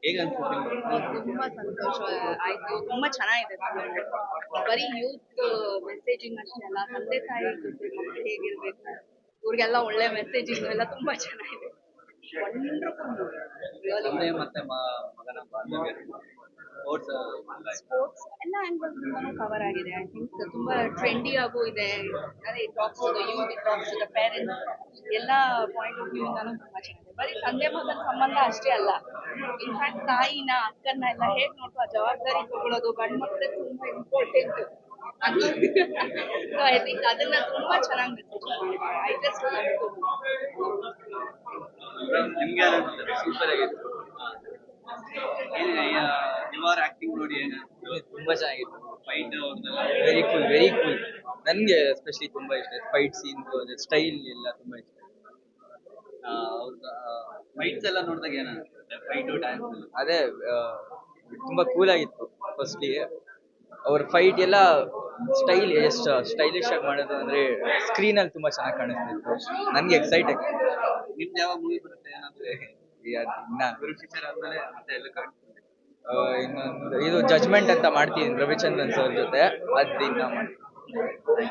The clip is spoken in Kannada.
ಹೇಗೆ ಅನ್ಸುತ್ತೆ ತುಂಬಾ ಸಂತೋಷ ಆಯ್ತು. ತುಂಬಾ ಚೆನ್ನಾಗಿದೆ film. ಬರೀ ಯೂತ್ ಮೆಸೇಜಿಂಗ್ ಅಷ್ಟೇ ಅಲ್ಲ, ತಂದೆ ತಾಯಿ ಜೊತೆ ಮಕ್ಳು ಹೇಗಿರ್ಬೇಕು, ಇವ್ರಿಗೆಲ್ಲ ಒಳ್ಳೆ ಮೆಸೇಜಿಂಗ್ ಎಲ್ಲ ತುಂಬಾ ಚೆನ್ನಾಗಿದೆ. ವಂಡರ್ಫುಲ್ ತಂದೆ ಮತ್ತೆ ಮಗನ ಬಾಂಧವ್ಯ ಸ್ಪೋರ್ಟ್ಸ್ ಸ್ಪೋರ್ಟ್ಸ್ ಎಲ್ಲ ಆಂಗಲ್ಸ್ ಕವರ್ ಆಗಿದೆ. ಐ ಥಿಂಕ್ ತುಂಬಾ ಟ್ರೆಂಡಿ ಆಗು ಇದೆ. ಅದೇ ಟಾಕ್ಸ್ ಯೂತ್ ಟಾಕ್ಸ್ ಪೇರೆಂಟ್ಸ್ ಎಲ್ಲ ಪಾಯಿಂಟ್ ಆಫ್ ವ್ಯೂ ಇಂದಾನು ತುಂಬಾ ಚೆನ್ನಾಗಿದೆ. ಬರೀ ತಂದೆ ಮಗನ ಸಂಬಂಧ ಅಷ್ಟೇ ಅಲ್ಲ, ಇನ್ಫ್ಯಾಕ್ಟ್ ತಾಯಿನ ಅಕ್ಕನ ಎಲ್ಲ ಹೇಗ್ ನೋಡ್ಕೋ ಆ ಜವಾಬ್ದಾರಿ ತಗೊಳ್ಳೋದು ಗಂಡು ಮಕ್ಳಿಗೆ ತುಂಬಾ ಇಂಪಾರ್ಟೆಂಟ್. ಸೊ ಐ ಥಿಂಕ್ ಅದನ್ನ ತುಂಬಾ ಚೆನ್ನಾಗಿ ಮೆಸೇಜ್ ಮಾಡಿದ್ದಾರೆ. ಐ ಜಸ್ಟ್ ನಿಮ್ಗೆ ಸೂಪರ್ ಆಗಿತ್ತು. ಇವಾರ ಆಕ್ಟಿಂಗ್ ನೋಡಿ ತುಂಬಾ ಚೆನ್ನಾಗಿತ್ತು. ಫೈಟ್ ಅವ್ರದ್ದೆಲ್ಲ ವೆರಿ ಕೂಲ್. ನನ್ಗೆ ಎಸ್ಪೆಷಲಿ ತುಂಬಾ ಇಷ್ಟ ಫೈಟ್ ಸೀನ್, ಸ್ಟೈಲ್ ಎಲ್ಲ ತುಂಬಾ ಇಷ್ಟ. ಅವ್ರದ್ದು ಫೈಟ್ಸ್ ಎಲ್ಲ ನೋಡಿದಾಗ ಏನಾಗುತ್ತೆ ಫೈಟ್ ಡ್ಯಾನ್ಸ್ ಅದೇ ತುಂಬಾ ಕೂಲ್ ಆಗಿತ್ತು. ಫಸ್ಟ್ಲಿ ಅವ್ರ ಫೈಟ್ ಎಲ್ಲ ಸ್ಟೈಲ್ ಎಷ್ಟು ಸ್ಟೈಲಿಶ್ ಆಗಿ ಮಾಡೋದು ಅಂದ್ರೆ ಸ್ಕ್ರೀನ್ ಅಲ್ಲಿ ತುಂಬಾ ಚೆನ್ನಾಗಿ ಕಾಣಿಸ್ತಿತ್ತು. ನನ್ಗೆ ಎಕ್ಸೈಟ್ ಆಗಿ ನಿಮ್ದು ಯಾವ ಮೂವಿ ಬರುತ್ತೆ ಏನಾದ್ರೆ ಇನ್ನ ಗುರು ಶಿಷ್ಯರ್ ಆದ್ಮೇಲೆ ಮತ್ತೆ ಎಲ್ಲ ಕಾಣಿಸ್ತದೆ. ಇನ್ನೊಂದು ಇದು ಜಜ್ಮೆಂಟ್ ಅಂತ ಮಾಡ್ತೀನಿ ರವಿಚಂದ್ರನ್ ಸರ್ ಜೊತೆ, ಅದ್ ಇನ್ನ ಮಾಡ್ತೀನಿ.